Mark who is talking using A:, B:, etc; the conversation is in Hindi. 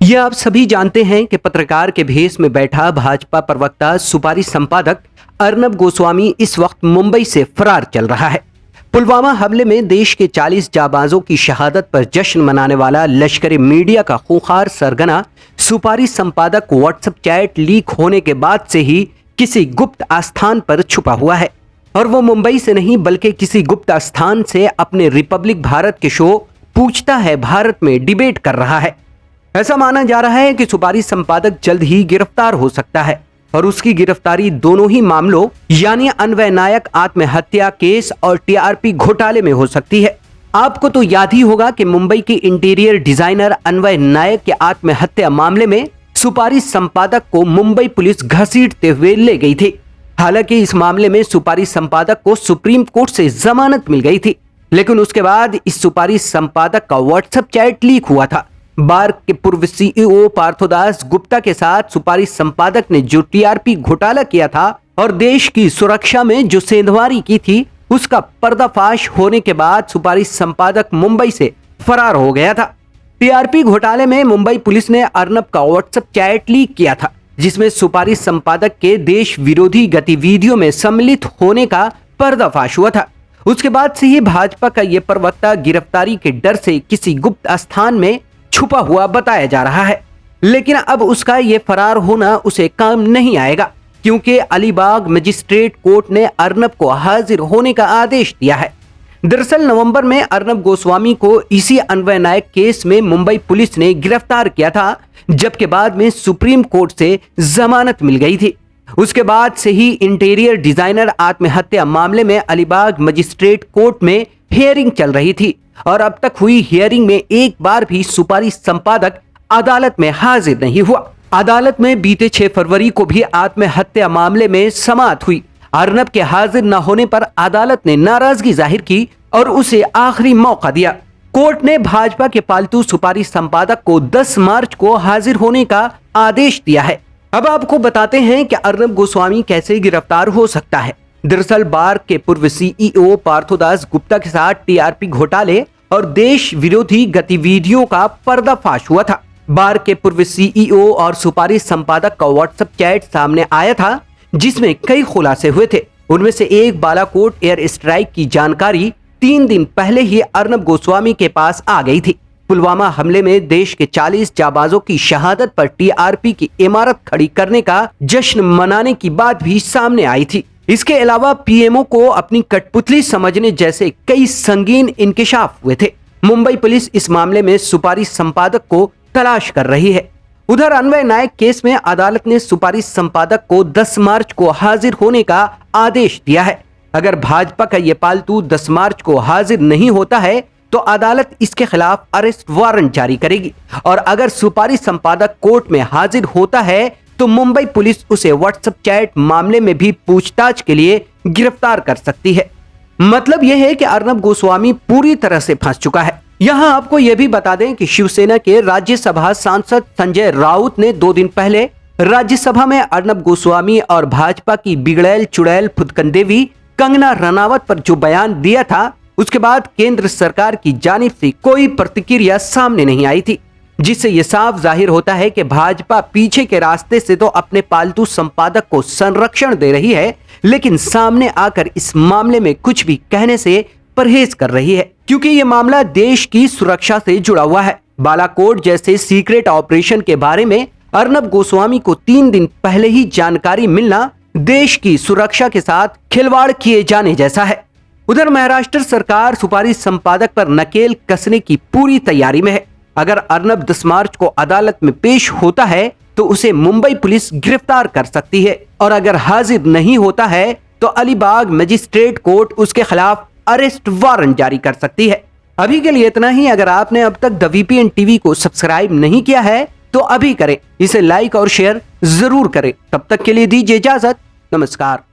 A: ये आप सभी जानते हैं कि पत्रकार के भेष में बैठा भाजपा प्रवक्ता सुपारी संपादक अर्नब गोस्वामी इस वक्त मुंबई से फरार चल रहा है। पुलवामा हमले में देश के 40 जाबाजों की शहादत पर जश्न मनाने वाला लश्कर मीडिया का खूंखार सरगना सुपारी संपादक व्हाट्सएप चैट लीक होने के बाद से ही किसी गुप्त आस्थान पर छुपा हुआ है, और वो मुंबई से नहीं बल्कि किसी गुप्त आस्थान से अपने रिपब्लिक भारत के शो पूछता है भारत में डिबेट कर रहा है। ऐसा माना जा रहा है कि सुपारी संपादक जल्द ही गिरफ्तार हो सकता है, और उसकी गिरफ्तारी दोनों ही मामलों यानी अन्वय नायक आत्महत्या केस और टीआरपी घोटाले में हो सकती है। आपको तो याद ही होगा कि मुंबई की इंटीरियर डिजाइनर अन्वय नायक के आत्महत्या मामले में सुपारी संपादक को मुंबई पुलिस घसीटते हुए ले गई थी। हालांकि इस मामले में सुपारी संपादक को सुप्रीम कोर्ट से जमानत मिल गई थी, लेकिन उसके बाद इस सुपारी संपादक का व्हाट्सएप चैट लीक हुआ था। बार के पूर्व सीईओ पार्थोदास गुप्ता के साथ सुपारी संपादक ने जो टीआरपी घोटाला किया था और देश की सुरक्षा में जो सेंधमारी की थी, उसका पर्दाफाश होने के बाद सुपारी संपादक मुंबई से फरार हो गया था। टीआरपी घोटाले में मुंबई पुलिस ने अर्नब का व्हाट्सएप चैट लीक किया था, जिसमें सुपारी संपादक के देश विरोधी गतिविधियों में सम्मिलित होने का पर्दाफाश हुआ था। उसके बाद से ही भाजपा का यह प्रवक्ता गिरफ्तारी के डर से किसी गुप्त स्थान में छुपा हुआ बताया जा रहा है, लेकिन अब उसका ये फरार होना उसे काम नहीं आएगा, क्योंकि अलीबाग मजिस्ट्रेट कोर्ट ने अर्नब को हाजिर होने का आदेश दिया है। दरअसल नवंबर में अर्नब गोस्वामी को इसी अन्वय नायक केस में मुंबई पुलिस ने गिरफ्तार किया था, जबकि बाद में सुप्रीम कोर्ट से जमानत मिल गई थी। उसके बाद से ही इंटीरियर डिजाइनर आत्महत्या मामले में अलीबाग मजिस्ट्रेट कोर्ट में हियरिंग चल रही थी, और अब तक हुई हियरिंग में एक बार भी सुपारी संपादक अदालत में हाजिर नहीं हुआ। अदालत में बीते 6 फरवरी को भी आत्महत्या मामले में समाअत हुई। अर्नब के हाजिर न होने पर अदालत ने नाराजगी जाहिर की और उसे आखिरी मौका दिया। कोर्ट ने भाजपा के पालतू सुपारी संपादक को 10 मार्च को हाजिर होने का आदेश दिया है। अब आपको बताते हैं कि अर्नब गोस्वामी कैसे गिरफ्तार हो सकता है। दरअसल बार के पूर्व सीईओ पार्थोदास गुप्ता के साथ टीआरपी घोटाले और देश विरोधी गतिविधियों का पर्दाफाश हुआ था। बार के पूर्व सीईओ और सुपारी संपादक का व्हाट्सएप चैट सामने आया था, जिसमें कई खुलासे हुए थे। उनमें से एक बालाकोट एयर स्ट्राइक की जानकारी 3 दिन पहले ही अर्नब गोस्वामी के पास आ गई थी। पुलवामा हमले में देश के 40 जाबाजों की शहादत पर टीआरपी की इमारत खड़ी करने का जश्न मनाने की बात भी सामने आई थी। इसके अलावा पीएमओ को अपनी कठपुतली समझने जैसे कई संगीन इंकिशाफ हुए थे। मुंबई पुलिस इस मामले में सुपारी संपादक को तलाश कर रही है। उधर अन्वय नायक केस में अदालत ने सुपारी संपादक को 10 मार्च को हाजिर होने का आदेश दिया है। अगर भाजपा का ये पालतू 10 मार्च को हाजिर नहीं होता है तो अदालत इसके खिलाफ अरेस्ट वारंट जारी करेगी, और अगर सुपारी संपादक कोर्ट में हाजिर होता है तो मुंबई पुलिस उसे व्हाट्सएप चैट मामले में भी पूछताछ के लिए गिरफ्तार कर सकती है। मतलब यह है कि अर्नब गोस्वामी पूरी तरह से फंस चुका है। यहां आपको यह भी बता दें कि शिवसेना के राज्यसभा सांसद संजय राउत ने 2 दिन पहले राज्यसभा में अर्नब गोस्वामी और भाजपा की बिगड़ैल चुड़ैल फुदकंदेवी कंगना रनावत पर जो बयान दिया था, उसके बाद केंद्र सरकार की जानिब से कोई प्रतिक्रिया सामने नहीं आई थी, जिससे यह साफ जाहिर होता है कि भाजपा पीछे के रास्ते से तो अपने पालतू संपादक को संरक्षण दे रही है, लेकिन सामने आकर इस मामले में कुछ भी कहने से परहेज कर रही है, क्योंकि यह मामला देश की सुरक्षा से जुड़ा हुआ है। बालाकोट जैसे सीक्रेट ऑपरेशन के बारे में अर्नब गोस्वामी को 3 दिन पहले ही जानकारी मिलना देश की सुरक्षा के साथ खिलवाड़ किए जाने जैसा है। उधर महाराष्ट्र सरकार सुपारी संपादक पर नकेल कसने की पूरी तैयारी में है। अगर अर्नब 10 मार्च को अदालत में पेश होता है तो उसे मुंबई पुलिस गिरफ्तार कर सकती है, और अगर हाजिर नहीं होता है तो अलीबाग मजिस्ट्रेट कोर्ट उसके खिलाफ अरेस्ट वारंट जारी कर सकती है। अभी के लिए इतना ही। अगर आपने अब तक द वीपीएन टीवी को सब्सक्राइब नहीं किया है तो अभी करें, इसे लाइक और शेयर जरूर करें। तब तक के लिए दीजिए इजाजत। नमस्कार।